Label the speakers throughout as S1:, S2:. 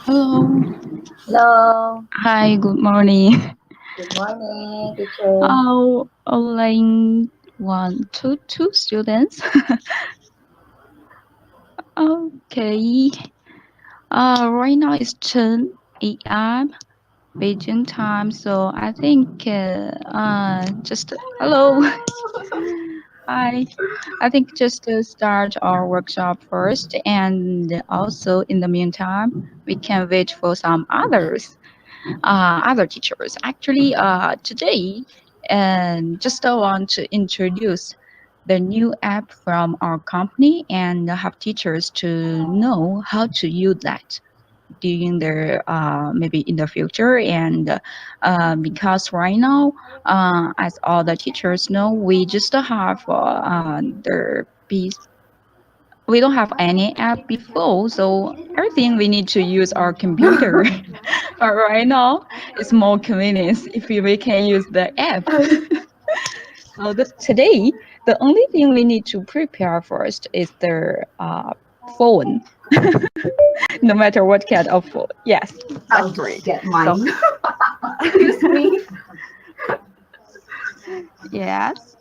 S1: Hello.
S2: Hello.
S1: Hi, good morning.
S2: Good morning, teacher.
S1: Online two students. Okay. Right now it's 10 a.m. Beijing time, so I think just hello. Hi. I think just to start our workshop first, and also in the meantime, we can wait for some other teachers. Actually, today, and just want to introduce the new app from our company and have teachers to know how to use that during their maybe in the future. And because right now, as all the teachers know, we just have their piece. We don't have any app before, so everything we need to use our computer. But right now, it's more convenience if we can use the app. So today, the only thing we need to prepare first is the phone. No matter what kind of phone. Yes,
S2: I'll
S1: that's
S2: just
S1: great.
S2: get
S1: So
S2: mine. Excuse me.
S1: yes.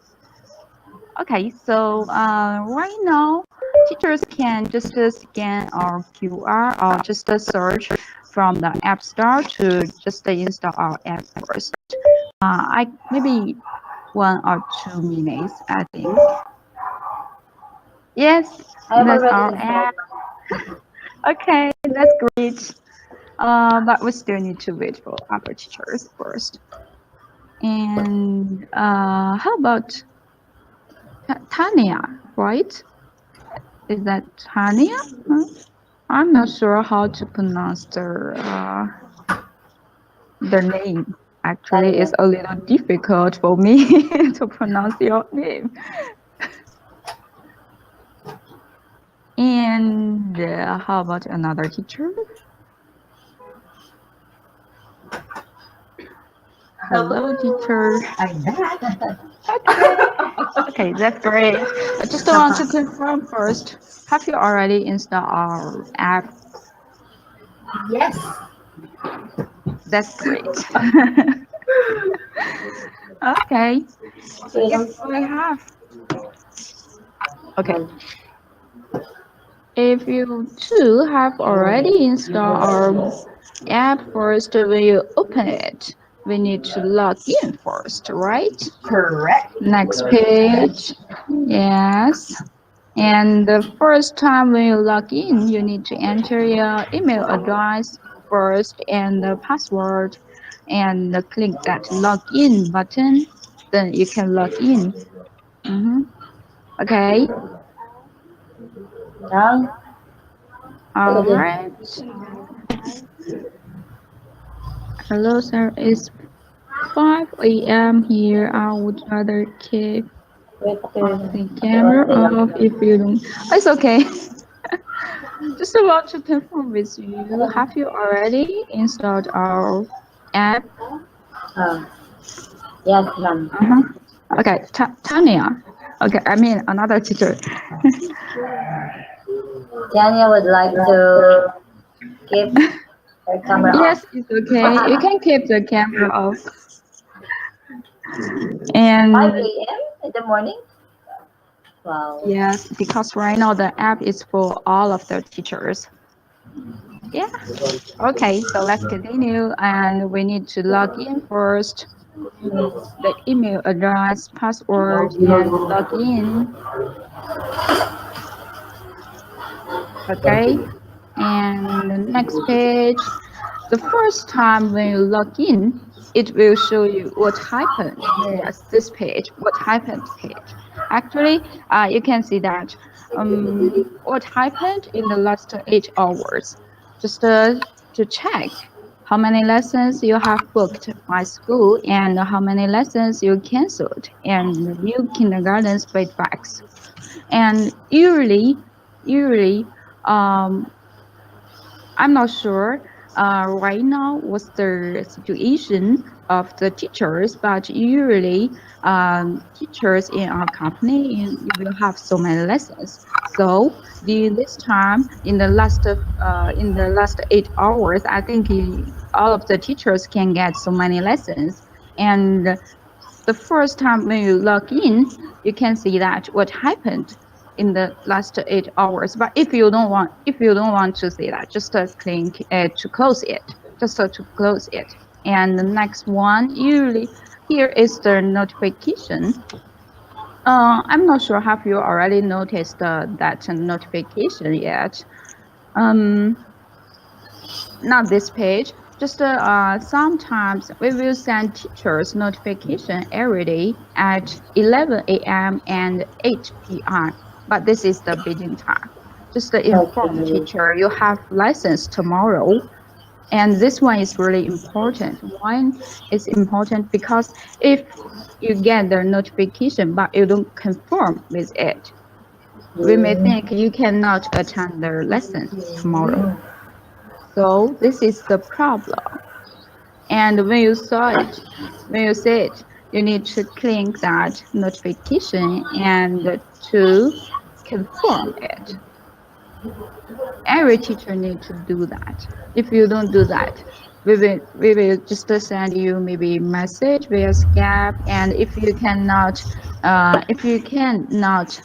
S1: Okay, so right now, teachers can just scan our QR or just search from the App Store to just install our app first. I maybe 1 or 2 minutes, I think. Yes,
S2: I have
S1: that's
S2: already
S1: our
S2: installed
S1: app.
S2: mine.
S1: Okay, that's great. But we still need to wait for other teachers first. And how about Tanya, right? Is that Tanya? Huh? I'm not sure how to pronounce their name. Actually,
S2: Tanya.
S1: it's a little difficult for me to pronounce your name. And how about another teacher? Hello, teacher.
S2: I'm back.
S1: Okay. Okay, that's great. I just want to confirm first. Have you already installed our app?
S2: Yes.
S1: That's great. Okay. Yes,
S2: Okay.
S1: I have. Okay. If you too have already installed our app first, when you open it, we need to log in first, right?
S2: Correct.
S1: Next page. Yes. And the first time when you log in, you need to enter your email address first and the password and click that login button. Then you can log in. Okay.
S2: Now,
S1: All
S2: okay.
S1: right. Hello, sir. It's 5 a.m. here. I would rather keep
S2: Wait, okay.
S1: the
S2: Okay, what
S1: camera
S2: they love.
S1: off if you don't. It's okay. Just want to confirm with you. Have you already installed our app?
S2: Oh, yes, ma'am.
S1: Uh-huh. Okay, Tanya. Okay, I mean another teacher.
S2: Tanya would like to keep her camera off.
S1: Yes, it's okay. You can keep the camera off. And
S2: 5 a.m. in the morning? Wow.
S1: yes, because right now the app is for all of the teachers. Yeah. Okay, so let's continue. And we need to log in first. The email address, password, and log in. Okay. And the next page. The first time when you log in, it will show you what happened. Yes, this page, what happened page. Actually, you can see that what happened in the last 8 hours. Just to check how many lessons you have booked by school and how many lessons you canceled and new kindergarten's feedbacks. And usually, um, I'm not sure. right now what's the situation of the teachers, but usually teachers in our company you will have so many lessons. So during this time in the last 8 hours, I think all of the teachers can get so many lessons. And the first time when you log in, you can see that what happened in the last 8 hours. But if you don't want to see that, just click to close it, just to close it. And the next one, usually here is the notification. I'm not sure have you already noticed that notification yet. Um, Not this page. Just sometimes we will send teachers notification every day at 11 a.m. and 8 p.m. But this is the Beijing time. Just to inform
S2: Okay.
S1: teacher you have lessons tomorrow, and this one is really important. One is important because if you get the notification but you don't confirm with it, we may
S2: Mm.
S1: think you cannot attend the lessons tomorrow. So this is the problem. And when you see it, you need to click that notification and to confirm it. Every teacher needs to do that. If you don't do that, we will just send you maybe message via Skype. And if you cannot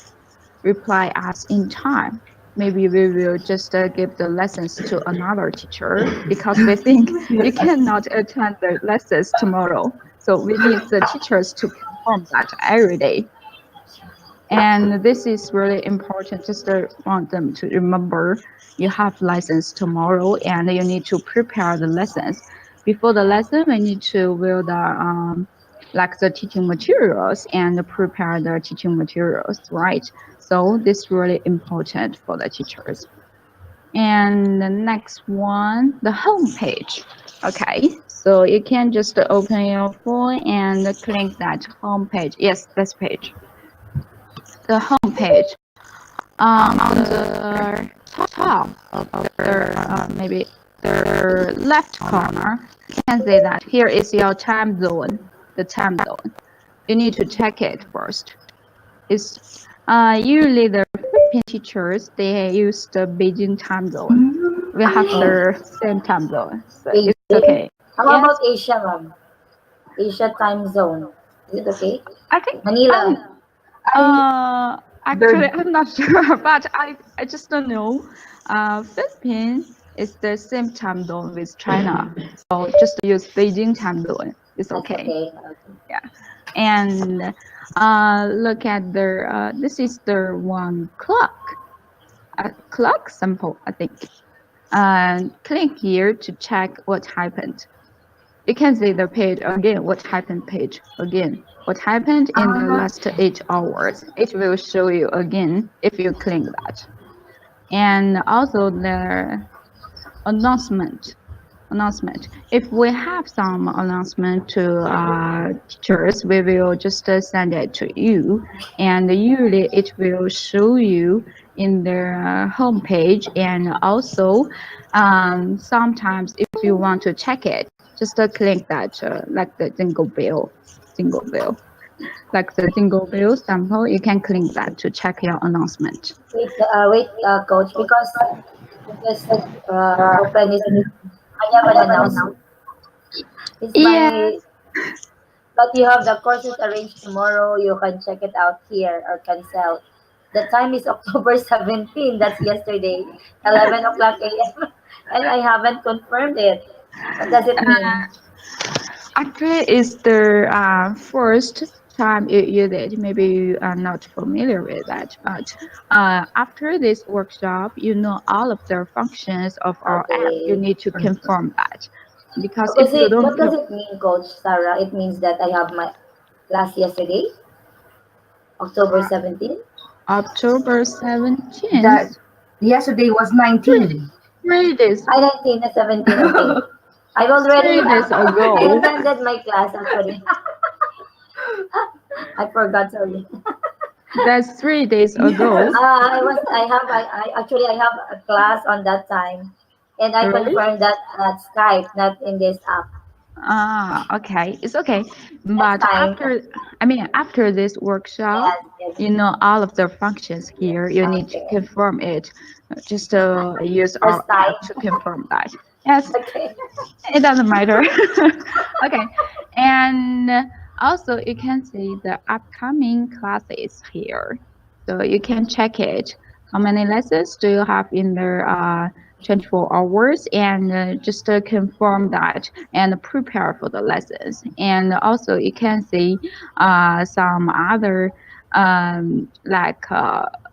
S1: reply us in time, maybe we will just give the lessons to another teacher because we think you cannot attend the lessons tomorrow. So we need the teachers to confirm that every day. And this is really important. Just want them to remember you have lessons tomorrow and you need to prepare the lessons. Before the lesson, we need to build like the teaching materials and prepare the teaching materials, right? So this is really important for the teachers. And the next one, the home page. Okay, so you can just open your phone and click that home page. Yes, this page, the home page. On the top of the maybe the left corner, you can see that here is your time zone, the time zone. You need to check it first. It's usually the Philippine teachers they use the Beijing time zone. We have
S2: Oh,
S1: the same time zone, so it's
S2: Beijing.
S1: okay.
S2: How
S1: Yes,
S2: about Asia, ma'am? Asia time zone. Is it okay?
S1: I think
S2: Manila.
S1: actually I'm not sure, but I just don't know. Philippines is the same time zone with China, so just use Beijing time zone. It's
S2: That's
S1: okay.
S2: okay.
S1: Yeah, and look at the this is the one clock. Clock sample, I think. Click here to check what happened. You can see the page again, what happened page again. What happened in the
S2: Ah,
S1: last 8 hours. It will show you again if you click that. And also the announcement. Announcement. If we have some announcement to teachers, we will just send it to you, and usually it will show you in the home page. And also, sometimes if you want to check it, just click that like the jingle bell, like the jingle bell sample. You can click that to check your announcement.
S2: coach, because I just open it. I have an announcement. It's my,
S1: Yes.
S2: but you have the courses arranged tomorrow. You can check it out here or cancel. The time is October 17. That's yesterday, 11 o'clock a.m. And I haven't confirmed it. What does it mean?
S1: Actually, it's the first time you use it. Maybe you are not familiar with that, but after this workshop, you know all of the functions of our app. You
S2: Okay.
S1: need to confirm that because if you
S2: What
S1: don't
S2: does it mean, Coach Sarah? It means that I have my class yesterday, October 17th.
S1: October 17th,
S3: That yesterday was
S1: three,
S3: 19.
S1: 3 days,
S2: I 19 na 17, okay. I've already
S1: 3 days
S2: I
S1: ago.
S2: attended my class actually. I forgot, sorry.
S1: That's 3 days
S3: Yes.
S1: ago.
S2: I have I actually I have a class on that time And I
S1: Really?
S2: confirmed that at Skype, not in this app.
S1: Ah, okay. It's okay.
S2: That's
S1: But
S2: fine.
S1: after this workshop,
S2: Yes, yes.
S1: you know all of the functions here. You need to
S2: Okay.
S1: confirm it. Just use
S2: First
S1: our
S2: time.
S1: app to confirm that. Yes,
S2: Okay.
S1: it doesn't matter. Okay. And also you can see the upcoming classes here. So you can check it. How many lessons do you have in the 24 hours, and just confirm that and prepare for the lessons. And also you can see some other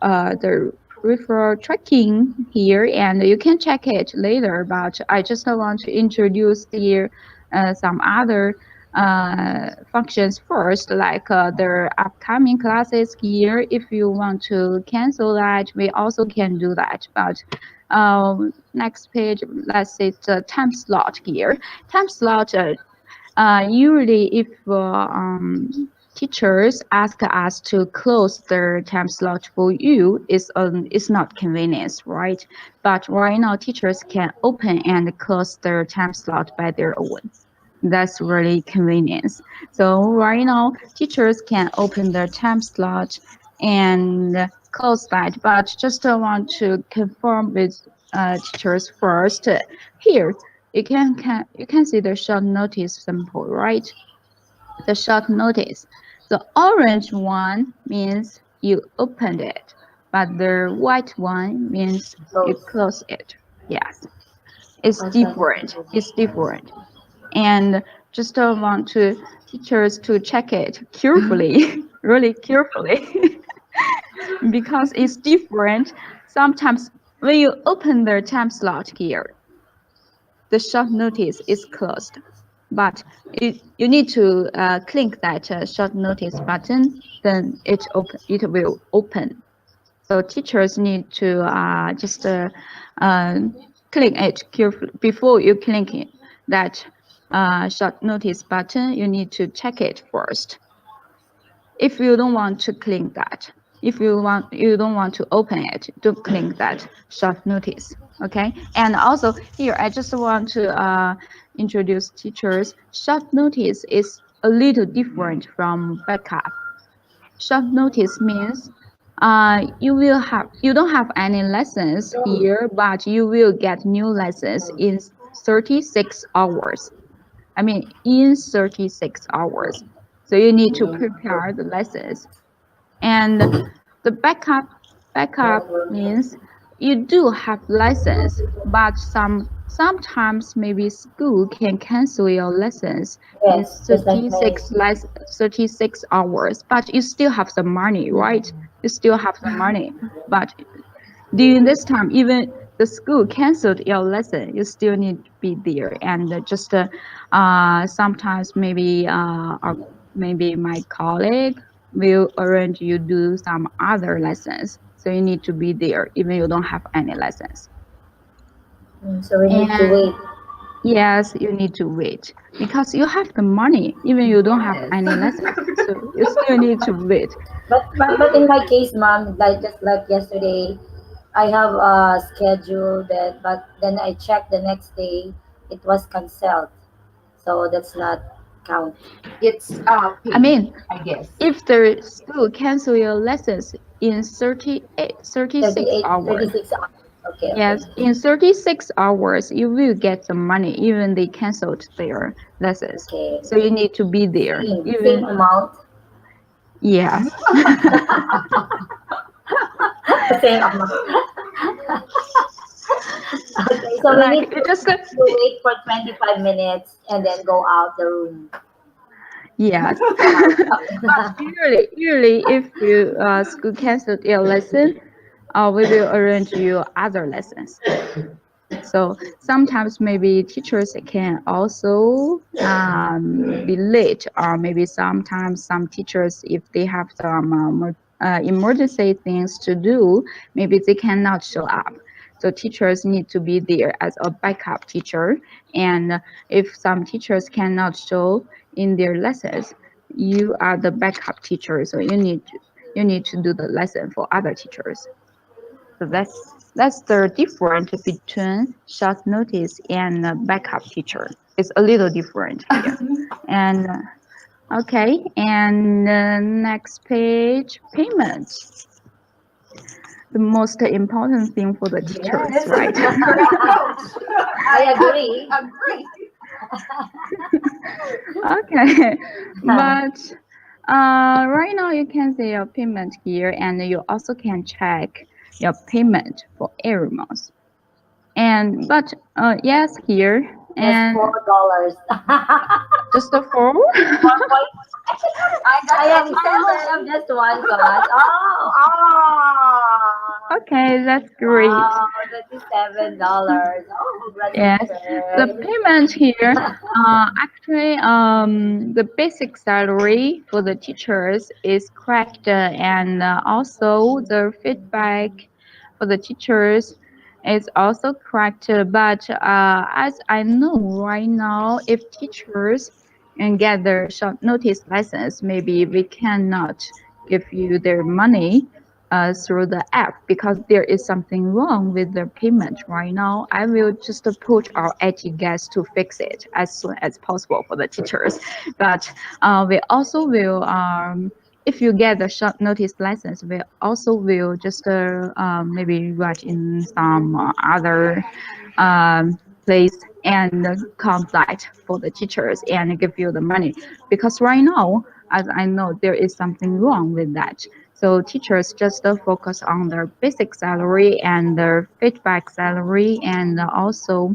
S1: the referral tracking here, and you can check it later, but I just want to introduce here some other functions first, like the upcoming classes here. If you want to cancel that, we also can do that. But next page, let's say the time slot here. Time slot, usually if teachers ask us to close their time slot for you, it's not convenience, right? But right now, teachers can open and close their time slot by their own. That's really convenience. So right now, teachers can open their time slot and close that, but just want to confirm with teachers first. Here, you can see the short notice symbol, right? The short notice. The orange one means you opened it, but the white one means you
S2: Close.
S1: close it. Yes, it's
S2: I thought
S1: different. It's different. And just want to teachers to check it carefully, really carefully, because it's different. Sometimes when you open the time slot here, the short notice is closed, but you need to click that short notice button, then it will open. So teachers need to just uh, click it carefully before you click it, that short notice button. You need to check it first. If you don't want to click that, if you don't want to open it, don't click that short notice. Okay. And also here, I just want to introduce teachers. Short notice is a little different from backup. Short notice means you don't have any lessons here, but you will get new lessons in 36 hours. I mean, in 36 hours. So you need to prepare the lessons. And the backup means you do have lessons, but sometimes maybe school can cancel your lessons in
S2: Yes, just like mine.
S1: 36 hours, but you still have the money, right? You still have the money. But during this time, even the school canceled your lesson, you still need to be there. And just sometimes maybe my colleague will arrange you do some other lessons. So you need to be there even you don't have any lessons.
S2: So we need to
S1: And
S2: wait.
S1: yes, you need to wait because you have the money even you don't have any lessons. So you still need to wait.
S2: But in my case, mom, like just like yesterday, I have a schedule that, but then I checked the next day, it was cancelled. So that's not count.
S1: I mean, if the school cancel your lessons in 36
S2: 38,
S1: hours,
S2: 36 hours. Okay, okay.
S1: yes, in 36 hours, you will get the money even they canceled their lessons.
S2: Okay.
S1: So you need to be there.
S2: Same
S1: Even,
S2: amount.
S1: yes.
S2: Same amount. Okay, so we
S1: Like
S2: need
S1: you just,
S2: to wait for 25 minutes and then go out the room.
S1: yes. But
S2: Okay.
S1: usually if you school canceled your lesson, we will arrange you other lessons. So sometimes maybe teachers can also be late, or maybe sometimes some teachers, if they have some emergency things to do, maybe they cannot show up. So teachers need to be there as a backup teacher. And if some teachers cannot show in their lessons, you are the backup teacher. So you need to do the lesson for other teachers. So That's the difference between short notice and backup teacher. It's a little different here. And okay, and next page, payments. The most important thing for the teachers,
S3: Yes.
S1: right?
S3: Correct, coach.
S2: I
S3: I
S2: agree.
S3: agree.
S1: Okay, but right now you can see your payment here, and you also can check your payment for every month. And but yes, here
S2: Just
S1: and
S2: $4.
S1: just the four.
S2: 1 point.
S3: I got
S2: I have
S3: 37.
S2: just one class. Oh.
S1: Okay, that's great.
S2: Wow, $27. Oh,
S1: Yes, the
S2: congratulations.
S1: payment here, actually, the basic salary for the teachers is correct, and also the feedback for the teachers is also correct. But as I know right now, if teachers and get their short notice license, maybe we cannot give you their money through the app because there is something wrong with the payment right now. I will just put our IT guys to fix it as soon as possible for the teachers. But we also will, if you get the short notice license, we also will just maybe write in some other place and contact for the teachers and give you the money because right now as I know there is something wrong with that. So teachers just focus on their basic salary and their feedback salary and also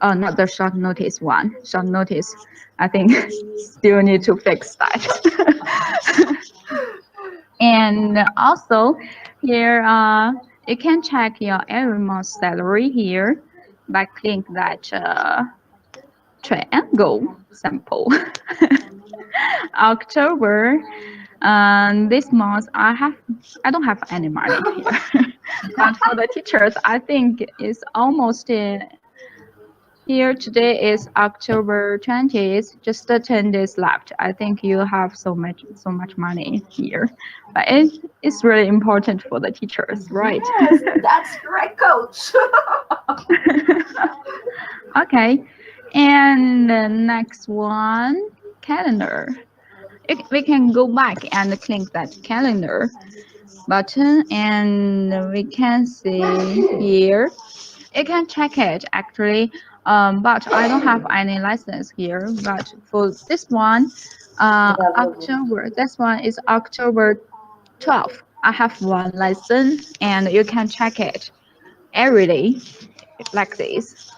S1: not the short notice one. Short notice, I think still need to fix that. And also here you can check your every month salary here by click that triangle sample. October. This month I don't have any money here, but for the teachers I think it's almost here. Today is October 20th, just 10 days left. I think you have so much money here, but it's really important for the teachers, right?
S3: Yes, that's correct, coach.
S1: Okay, and the next one, calendar. We can go back and click that calendar button and we can see here. You can check it actually, but I don't have any license here. But for this one,
S2: You have the
S1: October, this one is October 12th. I have one license and you can check it every day like this.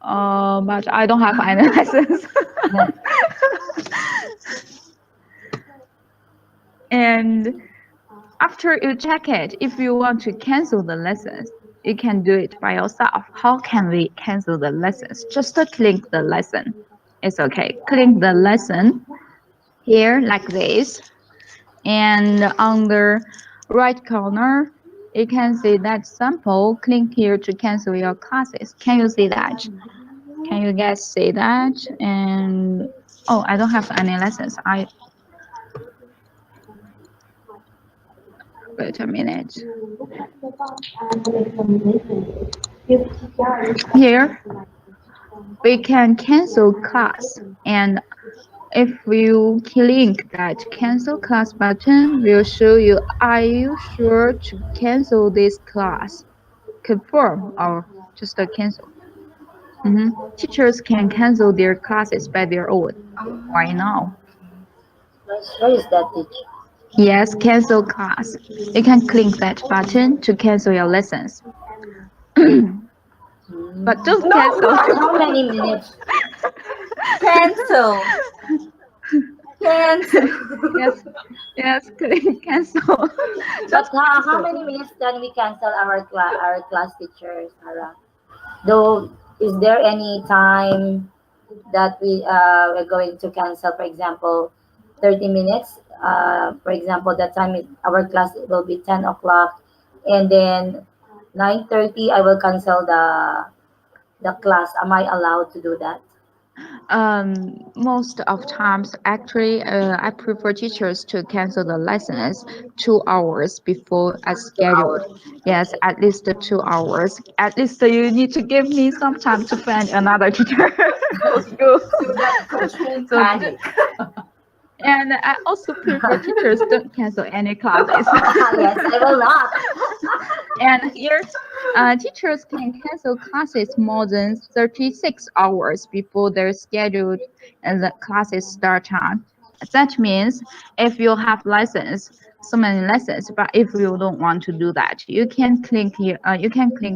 S1: But I don't have any license. And after you check it, if you want to cancel the lessons, you can do it by yourself. How can we cancel the lessons? Just click the lesson. It's okay. Click the lesson here like this. And on the right corner, you can see that sample. Click here to cancel your classes. Can you see that? Can you guys see that? And oh, I don't have any lessons. I wait a minute. Here we can cancel class and if you click that cancel class button will show you are you sure to cancel this class? Confirm or just cancel. Teachers can cancel their classes by their own right now.
S2: where is that teacher?
S1: Yes, cancel class. You can click that button to cancel your lessons. But
S2: Hmm.
S1: don't
S3: No,
S1: cancel.
S2: For how
S3: no.
S2: many minutes?
S3: Cancel. Cancel.
S1: Yes, yes, click cancel.
S2: But
S1: Just
S2: how
S1: cancel.
S2: many minutes can we cancel our class teachers, Sarah? Though, is there any time that we're going to cancel? For example, 30 minutes. For example, that time our class will be 10 o'clock, and then 9:30 I will cancel the class. Am I allowed to do that?
S1: Most of times, actually, I prefer teachers to cancel the lessons 2 hours before as
S2: Two
S1: scheduled.
S2: hours.
S1: Yes,
S2: Okay.
S1: at least 2 hours. At least you need to give me some time to find another teacher for school.
S3: So that coach won't
S1: So,
S3: panic.
S1: and I also prefer teachers don't cancel any classes.
S2: Yes, I will not.
S1: And here, teachers can cancel classes more than 36 hours before their scheduled and the classes start time. That means if you have lessons, so many lessons, but if you don't want to do that, you can click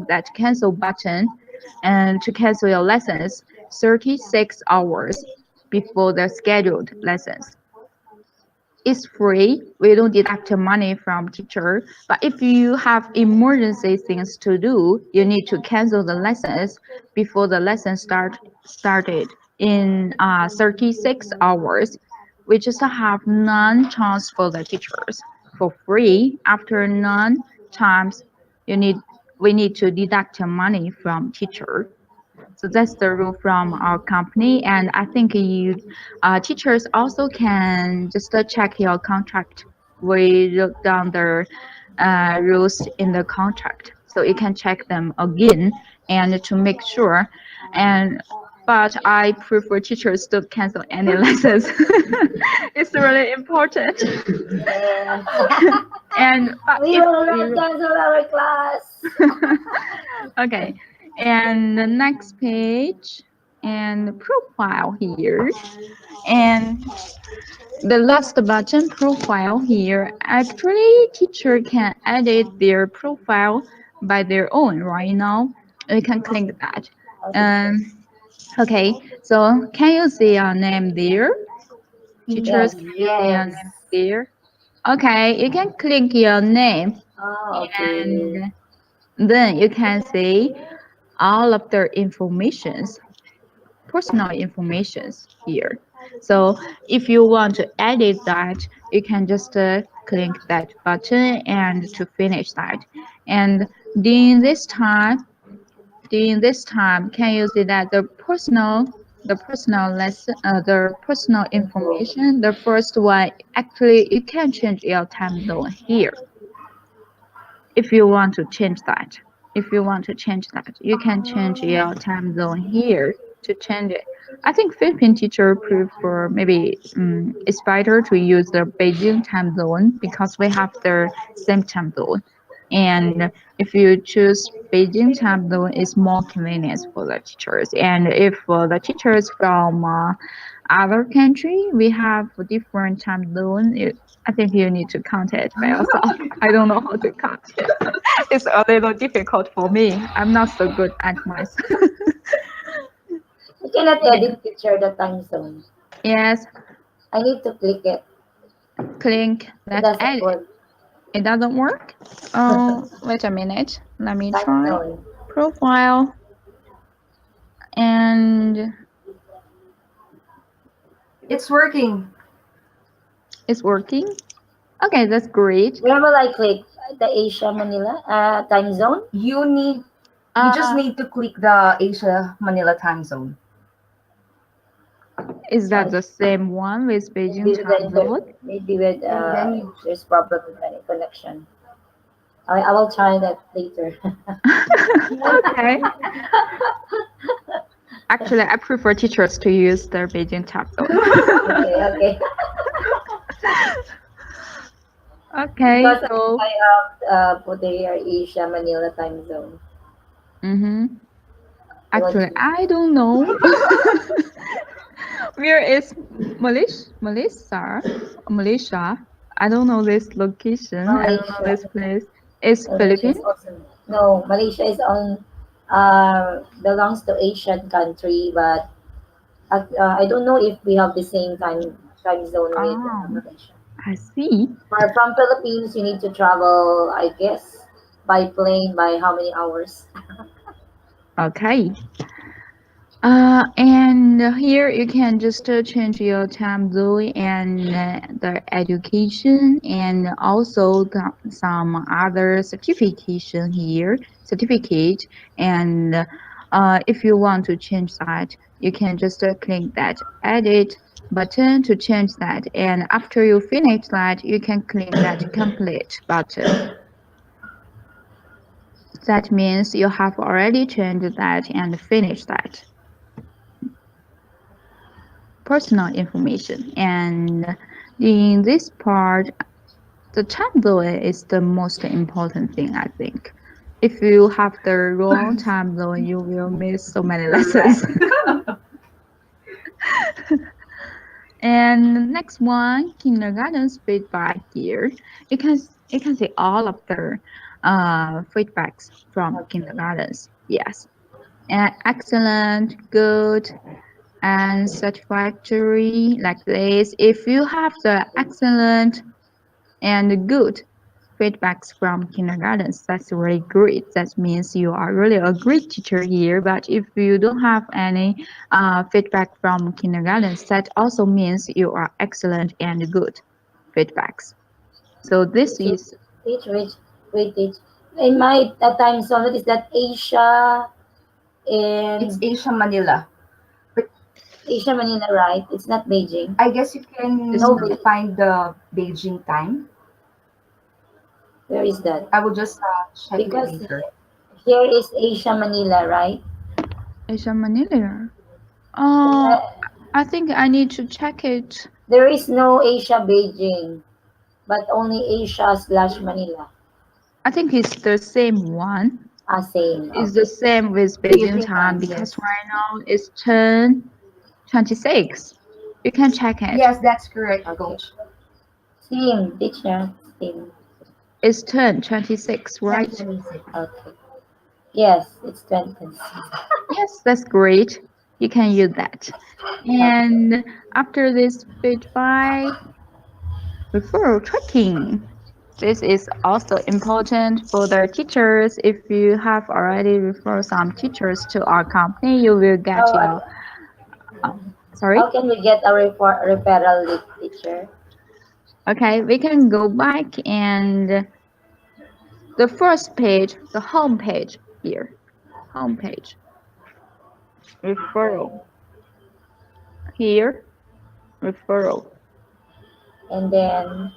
S1: that cancel button and to cancel your lessons 36 hours before the scheduled lessons. It's free. We don't deduct money from teacher. But if you have emergency things to do, you need to cancel the lessons before the lesson started in 36 hours. We just have none chance for the teachers for free. After none times, you need we need to deduct money from teacher. So that's the rule from our company, and I think teachers also can just check your contract. We wrote down the rules in the contract, so you can check them again and to make sure. And but I prefer teachers to cancel any lessons. It's really important.
S2: Yes.
S1: And but
S2: We
S1: if
S2: will not
S1: you
S2: cancel our class.
S1: okay, and the next page and profile here, and the last button profile here. Actually, teacher can edit their profile by their own right now. You can click that.
S2: Okay.
S1: Um, okay, so can you see your name there? Teachers,
S2: Yes,
S1: can you see your
S2: yes.
S1: name there? Okay, you can click your name
S2: Oh, okay.
S1: and then you can see all of their informations, personal informations here. So if you want to edit that, you can just click that button and to finish that. And during this time, can you see that the personal
S2: Info.
S1: information, the first one, actually you can change your time zone here if you want to change that. If you want to change that, you can change your time zone here to change it. I think Philippine teacher prefer maybe it's better to use the Beijing time zone because we have the same time zone. And if you choose Beijing time zone, it's more convenient for the teachers. And if the teachers from other country, we have different time zone. I think you need to count it by yourself. I don't know how to count it. It's a little difficult for me. I'm not so good at math.
S2: I cannot
S1: Yeah.
S2: edit picture the time zone.
S1: Yes,
S2: I need to click it.
S1: click
S2: It
S1: that
S2: doesn't
S1: edit.
S2: work.
S1: It doesn't work. Oh, wait a minute. Let me
S2: Time
S1: try.
S2: zone.
S1: Profile and
S3: It's working.
S1: it's working. Okay, that's great.
S2: Where will I click? The Asia Manila time zone?
S3: You just
S1: Uh,
S3: need to click the Asia Manila time zone.
S1: is that
S2: Uh,
S1: the same one with Beijing
S2: maybe with the
S1: time zone?
S2: maybe with
S3: And then you
S2: there's problem with my connection. I will try that later.
S1: Okay. Actually, I prefer teachers to use their Beijing time zone.
S2: Okay, okay.
S1: Okay,
S2: Because
S1: so
S2: I have put here Asia Manila time zone. I will
S1: actually,
S2: choose.
S1: I don't know where is Malaysia. I don't know this location. I don't know
S2: Malaysia.
S1: this place. It's
S2: Malaysia is
S1: Philippines.
S2: also no. Malaysia is on belongs to Asian country, but I don't know if we have the same time zone with
S1: Oh,
S2: Malaysia.
S1: I see.
S2: For from Philippines, you need to travel, I guess, by plane by how many hours?
S1: Okay. And here you can just change your time zone and the education and also some other certification here, certificate and If you want to change that, you can just click that edit button to change that. And after you finish that, you can click that complete button. That means you have already changed that and finished that. Personal information. And in this part, the time zone is the most important thing, I think. If you have the wrong time zone, you will miss so many lessons. And next one, kindergarten's feedback here. You can see all of the feedbacks from
S2: Okay.
S1: kindergartens. Yes, and excellent, good, and satisfactory like this. If you have the excellent and good feedbacks from kindergartens, that's really great. That means you are really a great teacher here. But if you don't have any feedback from kindergartens, that also means you are excellent and good feedbacks. So this
S2: Teach it.
S1: is
S2: Teach, which, wait, teach. In my time zone, what is that? Asia
S3: It's
S2: and
S3: Asia Manila. But
S2: Asia Manila, right? It's not Beijing.
S3: I guess you
S1: it's
S3: can
S2: No,
S1: not.
S3: find the Beijing time.
S2: where is that?
S3: I will just check it
S2: Because
S3: later.
S2: here is Asia Manila, right?
S1: Asia Manila.
S2: Uh,
S1: I think I need to check it.
S2: There is no Asia Beijing, but only Asia slash Manila.
S1: I think it's the same one.
S2: Ah, same.
S1: It's the
S2: Okay.
S1: same with Beijing
S3: Beijing
S1: time
S3: time,
S1: because
S3: yes.
S1: right now it's 10:26. You can check it.
S3: Yes, that's correct,
S2: Okay.
S3: coach.
S2: Same, teacher. Same.
S1: It's 10:26, right?
S3: 10:26.
S2: Okay. Yes, it's 20.
S1: Yes, that's great. You can use that.
S2: Okay.
S1: And after this feedback, referral tracking. This is also important for the teachers. If you have already referred some teachers to our company, you will get
S2: How,
S1: your, uh, sorry?
S2: how can we get a referral link, teacher?
S1: Okay, we can go back and the first page, the home page here, home page,
S2: Okay.
S1: referral, here, referral.
S2: And then,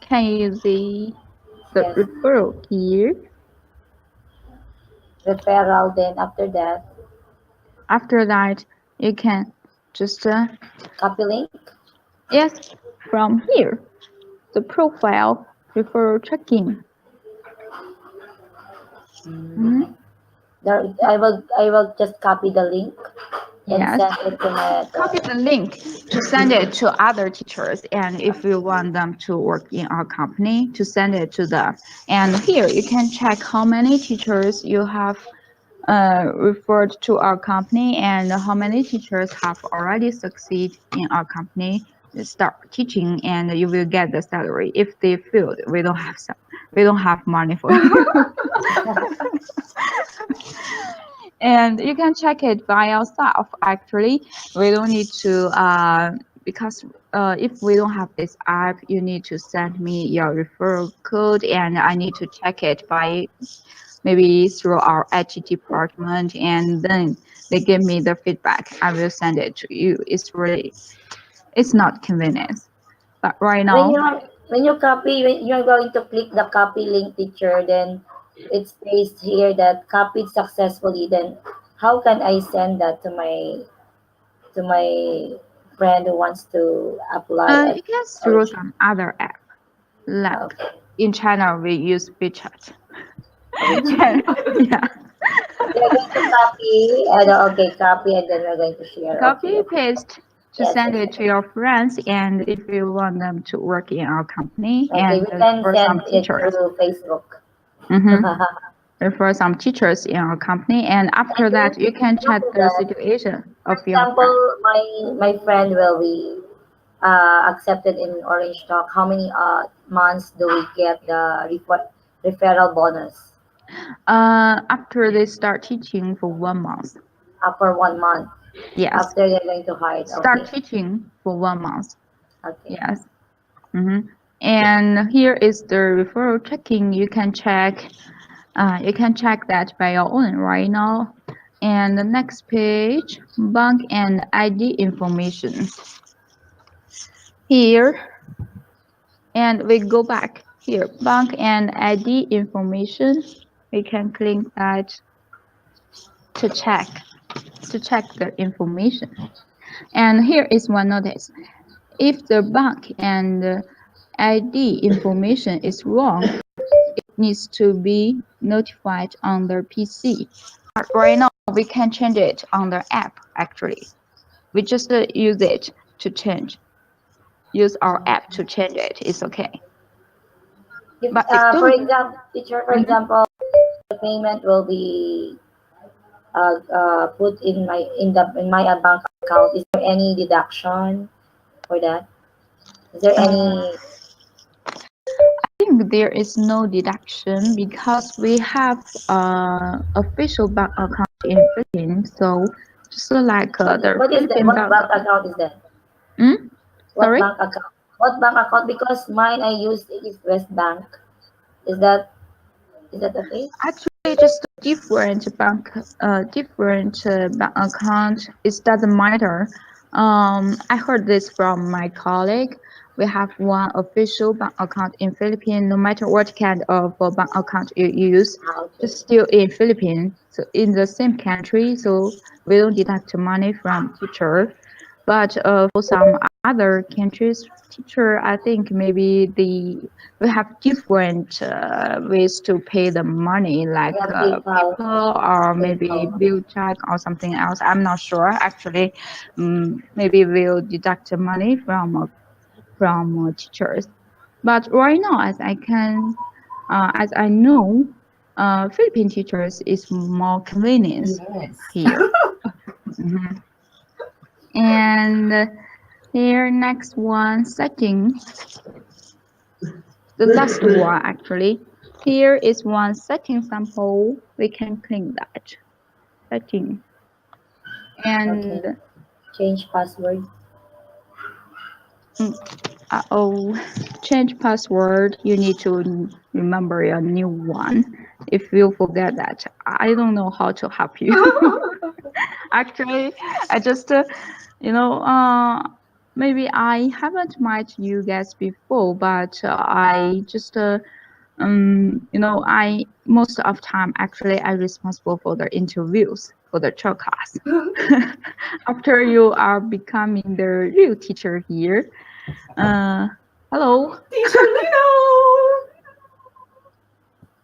S1: Can you see the
S2: yes,
S1: referral here?
S2: referral. Then after that,
S1: After that, you can just,
S2: copy link.
S1: yes, from here, the profile, referral tracking.
S2: Mm.
S1: Mhm.
S2: There, I will just copy the link and
S1: Yes.
S2: send it to my
S1: Copy the link to send it to other teachers, and if you want them to work in our company, to send it to them. And here you can check how many teachers you have referred to our company and how many teachers have already succeed in our company. You start teaching and you will get the salary. If they failed, we don't have money for you. And you can check it by yourself. Actually, we don't need to because if we don't have this app, you need to send me your referral code, and I need to check it by maybe through our IT department, and then they give me the feedback. I will send it to you. It's not convenient, but right
S2: when
S1: now,
S2: you when you copy, when you're going to click the copy link, teacher, then it says here that copied successfully. Then how can I send that to my friend who wants to apply at
S1: you can through
S2: origin?
S1: some other app. Like
S2: Okay,
S1: in China, we use WeChat.
S2: which
S1: Yeah.
S2: they're going to copy. Okay, copy, and then we're going to share. Okay,
S1: Copy
S2: okay.
S1: paste to
S2: Yes,
S1: send
S2: yes.
S1: it to your friends, and if you want them to work in our company
S2: Okay,
S1: and
S2: we can
S1: for some
S2: send it
S1: teachers.
S2: through Facebook.
S1: Mm-hmm.
S2: And
S1: For some teachers in our company, and after
S2: then
S1: that you can check
S2: after
S1: the
S2: that,
S1: situation
S2: for
S1: of your
S2: example,
S1: friend.
S2: my friend will be accepted in Orange Talk. How many months do we get the referral bonus?
S1: After they start teaching for 1 month.
S2: For 1 month
S1: Yes,
S2: after they're going to hide.
S1: start
S2: Okay,
S1: teaching for 1 month.
S2: okay.
S1: Yes. Mm-hmm. And here is the referral checking. You can check You can check that by your own right now. And the next page, bank and ID information. Here, and we go back here, bank and ID information. We can click that to check the information. And here is one notice. If the bank and ID information is wrong, it needs to be notified on the PC. But right now, we can change it on the app, actually. We just use it to change. Use our app to change it. It's okay.
S2: If,
S1: But it
S2: for
S1: don't.
S2: example, teacher, for
S1: Mhm.
S2: example, the payment will be put in my bank account. Is there any deduction for that? Is there any?
S1: I think there is no deduction because we have official bank account in Philippines. So just like the
S2: What is that?
S1: Philippine
S2: What
S1: bank.
S2: bank account is that?
S1: Hmm?
S2: What
S1: Sorry?
S2: bank account? What bank account? Because mine I use is West Bank. Is that okay?
S1: Actually, just different bank account. It doesn't matter. I heard this from my colleague. We have one official bank account in Philippines. No matter what kind of bank account you use,
S2: Ah, okay.
S1: just still in Philippines. So in the same country, so we don't deduct money from teacher. But for some other countries, teacher, I think maybe we have different ways to pay the money, like
S2: Yeah, PayPal.
S1: PayPal or maybe
S2: PayPal.
S1: bill check or something else. I'm not sure actually. Maybe we'll deduct the money from teachers. But right now, as I know, Philippine teachers is more convenience
S3: Yes.
S1: here. Mhm. And here, next one, setting. The last one, actually. Here is one setting sample. We can click that setting.
S2: Okay.
S1: And
S2: Change password.
S1: mm, oh, change password. You need to remember a new one. If you forget that, I don't know how to help you. Actually, I just, maybe I haven't met you guys before, but I just I most of time actually I responsible for the interviews for the child class. After you are becoming the real teacher here, uh, hello,
S3: Teacher Lino!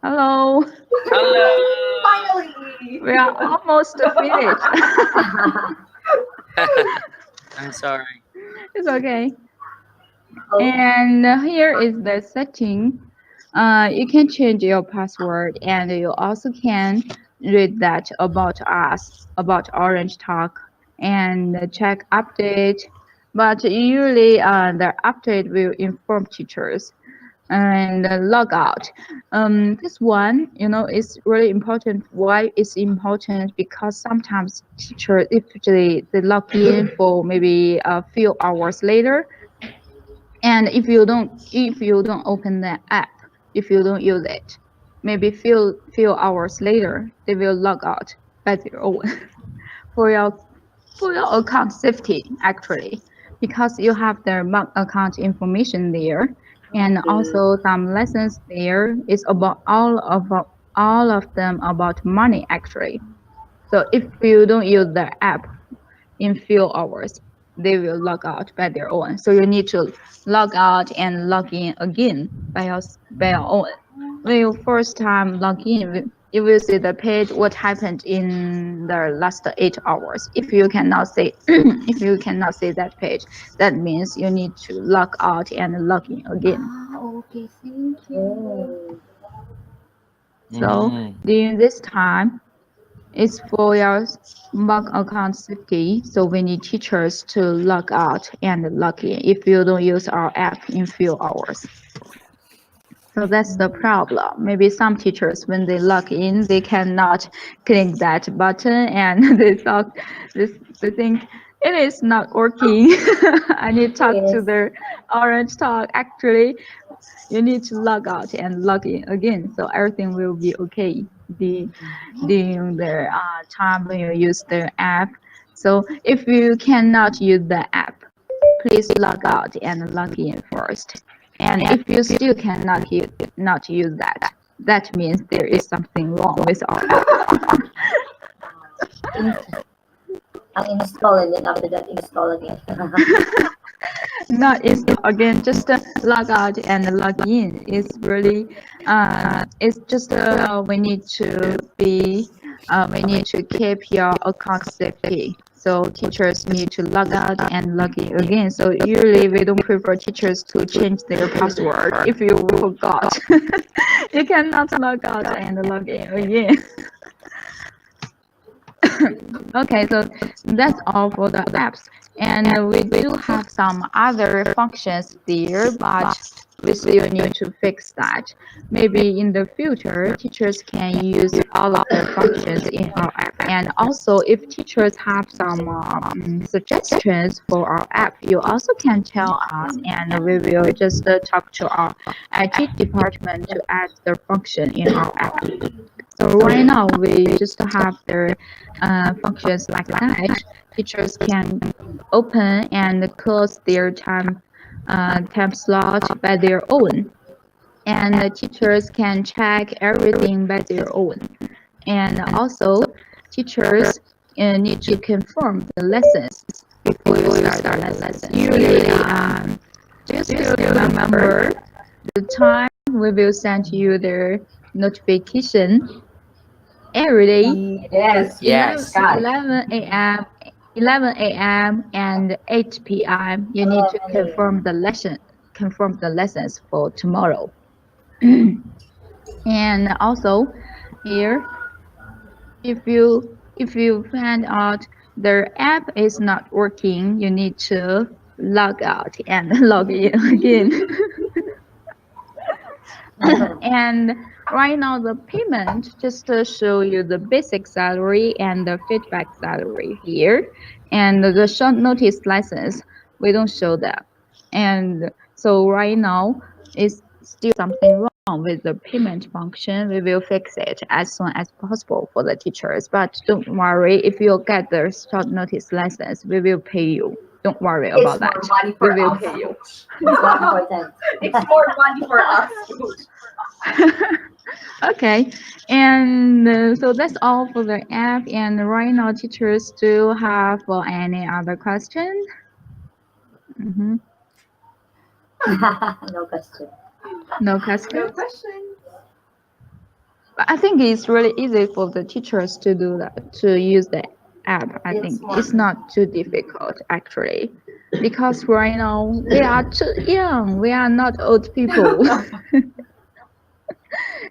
S1: hello,
S4: Hello.
S3: Finally!
S1: we are almost finished.
S4: I'm sorry.
S1: It's okay.
S2: Oh,
S1: And here is the setting. You can change your password, and you also can read that about us, about Orange Talk, and check update. But usually, the update will inform teachers and log out. This one, is really important. Why it's important? Because sometimes teachers, if they log in for maybe a few hours later, and if you don't open the app, if you don't use it, maybe few hours later, they will log out by their own for your account safety actually, because you have their bank account information there, and
S2: okay.
S1: also some lessons there is about all of them about money actually. So if you don't use the app in few hours, they will log out by their own. So you need to log out and log in again by your own. When you first time log in, you will see the page what happened in the last 8 hours. If you cannot see if you cannot see that page, that means you need to log out and log in again.
S3: Ah, okay, thank you.
S2: Oh,
S1: So
S4: Mm.
S1: during this time, it's for your bank account safety, so we need teachers to log out and log in if you don't use our app in few hours. So that's the problem. Maybe some teachers, when they log in, they cannot click that button and they think it is not working. I need to talk to
S2: yes.
S1: their Orange Talk. Actually, You need to log out and log in again, so everything will be okay during the time when you use the app. So if you cannot use the app, please log out and log in first. And if you still cannot not use that, that means there is something wrong with our app.
S2: Inst- uninstall and then after that install again.
S1: Not install again, just log out and log in. It's just we need to keep your account safety. So teachers need to log out and log in again. So usually we don't prefer teachers to change their password if you forgot. You cannot log out and log in again. Okay, so that's all for the apps. And we do have some other functions there, but we still need to fix that. Maybe in the future, teachers can use all of the functions in our app. And also, if teachers have some suggestions for our app, you also can tell us, and we will just talk to our IT department to add the function in our app. So right now we just have the functions like that. Teachers can open and close their time slot by their own, and the teachers can check everything by their own. And also, teachers need to confirm the lessons before you start the lessons. Usually, do you still remember the time we will send you the notification every day?
S3: Yes.
S4: Yes.
S1: 11 a.m. 11 a.m. and 8 p.m. You need to
S2: 11 a.m.
S1: confirm the lessons for tomorrow. And also here, if you find out the app is not working, you need to log out and log in again. And right now the payment just to show you the basic salary and the feedback salary here, and the short notice license we don't show that. And so right now is still something wrong with the payment function. We will fix it as soon as possible for the teachers, but don't worry, if you get the short notice license, we will pay you. Don't worry
S3: It's
S1: about
S3: more
S1: that.
S3: money
S1: We
S3: for
S1: will
S3: us.
S1: pay you.
S2: It's not important.
S3: It's more money for us.
S1: Okay, and so that's all for the app. And right now, teachers do have any other question? Mhm.
S2: No question.
S1: No
S3: No
S1: questions.
S3: question.
S1: But I think it's really easy for the teachers to do that, to use the app. I think it's not too difficult actually, because right now we are too young. We are not old people.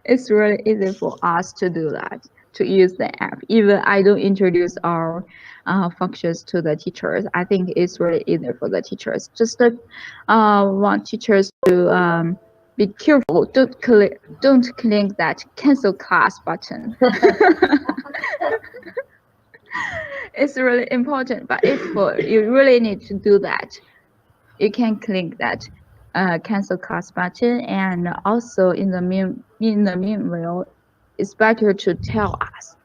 S1: It's really easy for us to do that, to use the app. Even I don't introduce our functions to the teachers. I think it's really easy for the teachers. Just want teachers to be careful. Don't click that cancel class button. It's really important. But if you really need to do that, you can click that cancel class button, and also in the meanwhile, it's better to tell us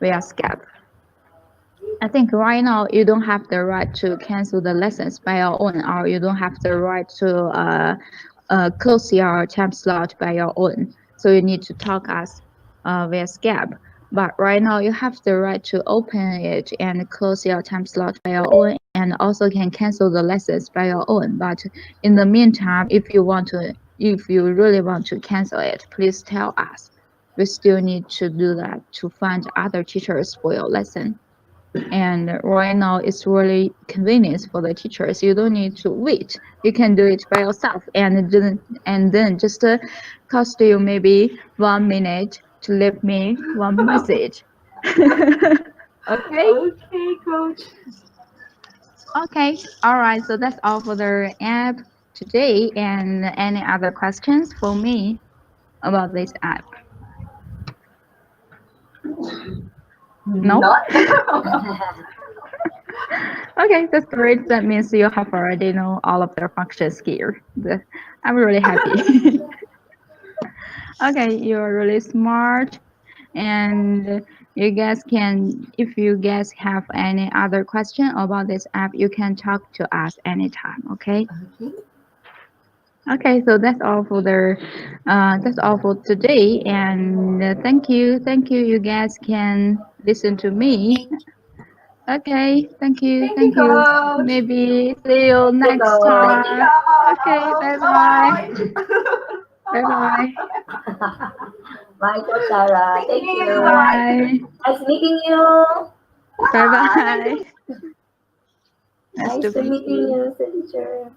S1: via Skype. I think right now you don't have the right to cancel the lessons by your own, or you don't have the right to close your time slot by your own. So you need to talk us via Skype. But right now you have the right to open it and close your time slot by your own, and also can cancel the lessons by your own. But in the meantime, if you really want to cancel it, please tell us. We still need to do that to find other teachers for your lesson. And right now it's really convenient for the teachers. You don't need to wait. You can do it by yourself, and then just cost you maybe 1 minute to leave me one message. Okay.
S3: Okay, coach.
S1: Okay. All right. So that's all for the app today. And any other questions for me about this app? No.
S3: Not.
S1: Okay, that's great. That means you have already know all of their functions here. I'm really happy. Okay, you're really smart, and you guys can, if you guys have any other question about this app, you can talk to us anytime. Okay.
S2: Okay.
S1: Okay, so that's all for today, and thank you. You guys can listen to me. Okay,
S3: Thank you,
S1: thank you.
S3: Coach.
S1: Maybe see you
S2: Thank you,
S1: next
S3: Thank
S2: Coach.
S3: you,
S1: time. Okay,
S3: Coach.
S1: bye bye.
S3: Bye-bye.
S1: Bye bye.
S3: Bye-bye.
S2: Bye, Coach Sarah.
S3: Thank
S2: Thank
S3: you.
S2: you.
S3: Bye.
S1: Bye.
S2: Nice meeting you.
S1: Bye
S3: Bye-bye.
S1: bye. Nice
S2: Nice
S1: to
S2: to
S1: meet
S2: meeting
S1: you.
S2: you, teacher.